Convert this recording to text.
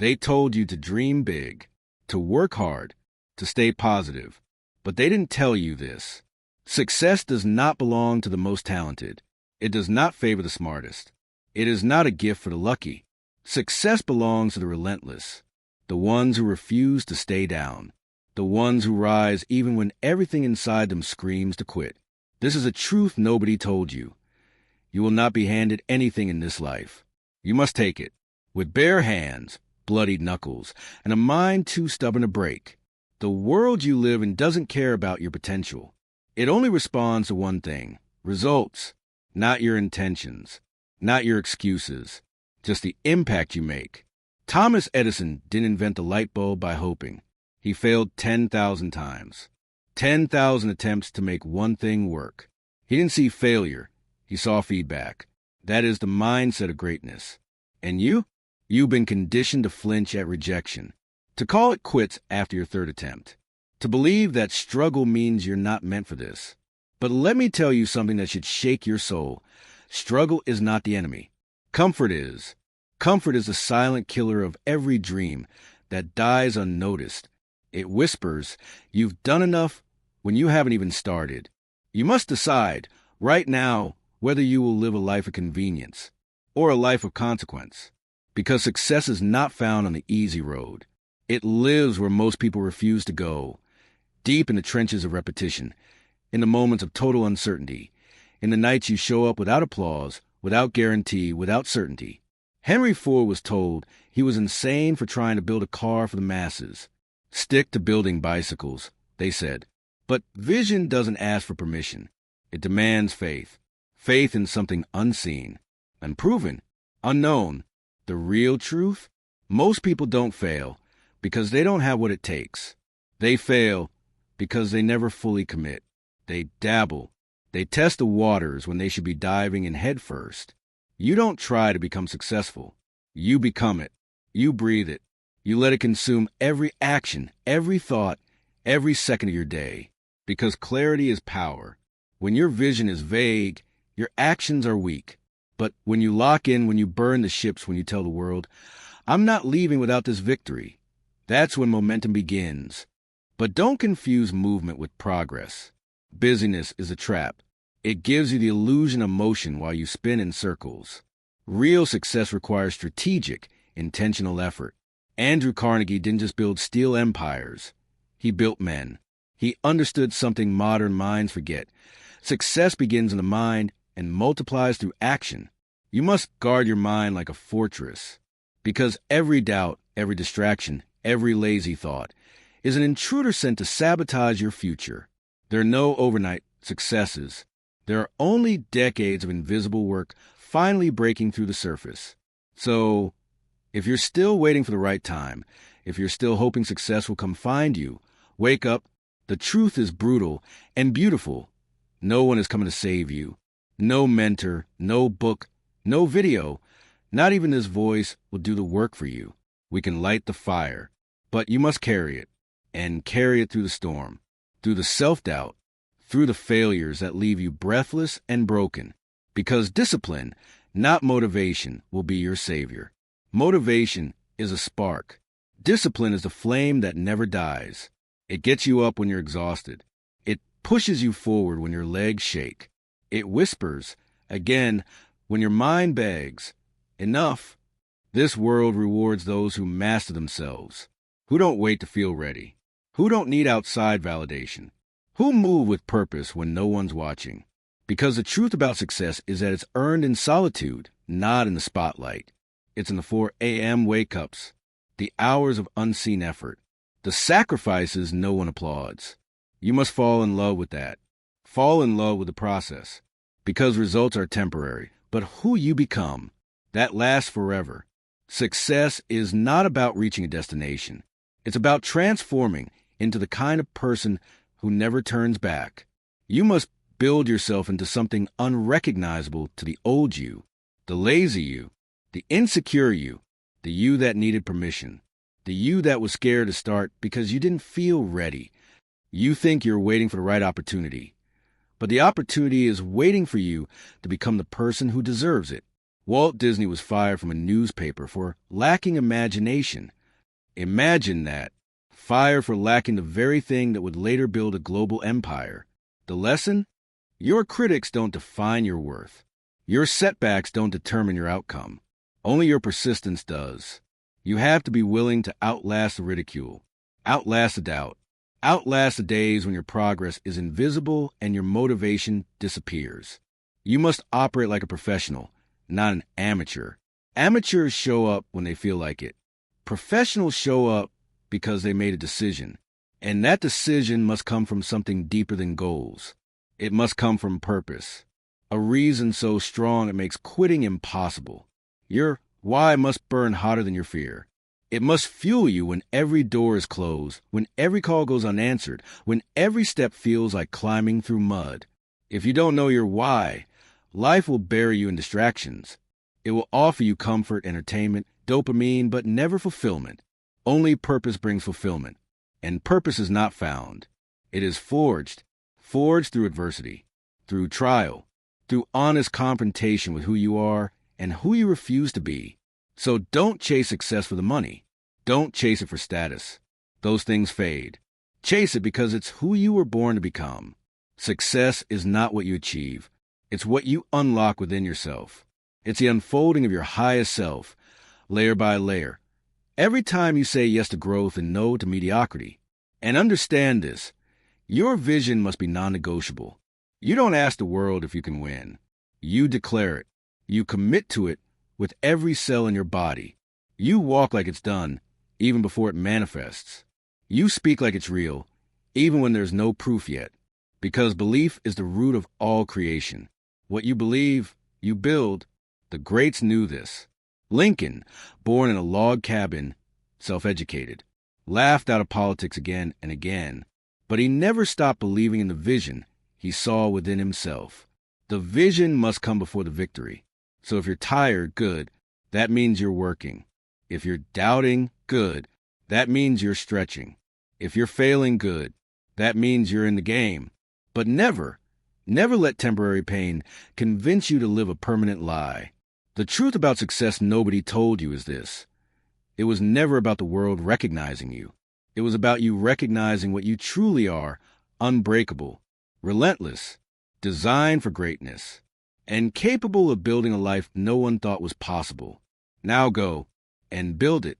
They told you to dream big, to work hard, to stay positive. But they didn't tell you this. Success does not belong to the most talented. It does not favor the smartest. It is not a gift for the lucky. Success belongs to the relentless, the ones who refuse to stay down, the ones who rise even when everything inside them screams to quit. This is a truth nobody told you. You will not be handed anything in this life. You must take it, with bare hands, bloodied knuckles, and a mind too stubborn to break. The world you live in doesn't care about your potential. It only responds to one thing: results, not your intentions, not your excuses, just the impact you make. Thomas Edison didn't invent the light bulb by hoping. He failed 10,000 times. 10,000 attempts to make one thing work. He didn't see failure. He saw feedback. That is the mindset of greatness. And you? You've been conditioned to flinch at rejection, to call it quits after your third attempt, to believe that struggle means you're not meant for this. But let me tell you something that should shake your soul. Struggle is not the enemy. Comfort is. Comfort is the silent killer of every dream that dies unnoticed. It whispers, "You've done enough," when you haven't even started. You must decide, right now, whether you will live a life of convenience or a life of consequence. Because success is not found on the easy road. It lives where most people refuse to go, deep in the trenches of repetition, in the moments of total uncertainty, in the nights you show up without applause, without guarantee, without certainty. Henry Ford was told he was insane for trying to build a car for the masses. Stick to building bicycles, they said. But vision doesn't ask for permission. It demands faith. Faith in something unseen, unproven, unknown. The real truth? Most people don't fail because they don't have what it takes. They fail because they never fully commit. They dabble. They test the waters when they should be diving in head first. You don't try to become successful. You become it. You breathe it. You let it consume every action, every thought, every second of your day. Because clarity is power. When your vision is vague, your actions are weak. But when you lock in, when you burn the ships, when you tell the world, "I'm not leaving without this victory," that's when momentum begins. But don't confuse movement with progress. Busyness is a trap. It gives you the illusion of motion while you spin in circles. Real success requires strategic, intentional effort. Andrew Carnegie didn't just build steel empires. He built men. He understood something modern minds forget. Success begins in the mind and multiplies through action. You must guard your mind like a fortress, because every doubt, every distraction, every lazy thought is an intruder sent to sabotage your future. There are no overnight successes. There are only decades of invisible work finally breaking through the surface. So, if you're still waiting for the right time, if you're still hoping success will come find you, wake up. The truth is brutal and beautiful. No one is coming to save you. No mentor, no book, no video, not even this voice will do the work for you. We can light the fire, but you must carry it, and carry it through the storm, through the self-doubt, through the failures that leave you breathless and broken. Because discipline, not motivation, will be your savior. Motivation is a spark. Discipline is the flame that never dies. It gets you up when you're exhausted. It pushes you forward when your legs shake. It whispers, again, when your mind begs, "Enough." This world rewards those who master themselves, who don't wait to feel ready, who don't need outside validation, who move with purpose when no one's watching. Because the truth about success is that it's earned in solitude, not in the spotlight. It's in the 4 a.m. wake-ups, the hours of unseen effort, the sacrifices no one applauds. You must fall in love with that. Fall in love with the process. Because results are temporary, but who you become, that lasts forever. Success is not about reaching a destination. It's about transforming into the kind of person who never turns back. You must build yourself into something unrecognizable to the old you, the lazy you, the insecure you, the you that needed permission, the you that was scared to start because you didn't feel ready. You think you're waiting for the right opportunity, but the opportunity is waiting for you to become the person who deserves it. Walt Disney was fired from a newspaper for lacking imagination. Imagine that. Fired for lacking the very thing that would later build a global empire. The lesson? Your critics don't define your worth. Your setbacks don't determine your outcome. Only your persistence does. You have to be willing to outlast the ridicule, outlast the doubt, outlast the days when your progress is invisible and your motivation disappears. You must operate like a professional, not an amateur. Amateurs show up when they feel like it. Professionals show up because they made a decision, and that decision must come from something deeper than goals. It must come from purpose, a reason so strong it makes quitting impossible. Your why must burn hotter than your fear. It must fuel you when every door is closed, when every call goes unanswered, when every step feels like climbing through mud. If you don't know your why, life will bury you in distractions. It will offer you comfort, entertainment, dopamine, but never fulfillment. Only purpose brings fulfillment, and purpose is not found. It is forged through adversity, through trial, through honest confrontation with who you are and who you refuse to be. So don't chase success for the money. Don't chase it for status. Those things fade. Chase it because it's who you were born to become. Success is not what you achieve. It's what you unlock within yourself. It's the unfolding of your highest self, layer by layer. Every time you say yes to growth and no to mediocrity. And understand this, your vision must be non-negotiable. You don't ask the world if you can win. You declare it. You commit to it with every cell in your body. You walk like it's done, even before it manifests. You speak like it's real, even when there's no proof yet. Because belief is the root of all creation. What you believe, you build. The greats knew this. Lincoln, born in a log cabin, self-educated, laughed out of politics again and again, but he never stopped believing in the vision he saw within himself. The vision must come before the victory. So if you're tired, good, that means you're working. If you're doubting, good, that means you're stretching. If you're failing, good, that means you're in the game. But never let temporary pain convince you to live a permanent lie. The truth about success nobody told you is this. It was never about the world recognizing you. It was about you recognizing what you truly are, unbreakable, relentless, designed for greatness, and capable of building a life no one thought was possible. Now go and build it.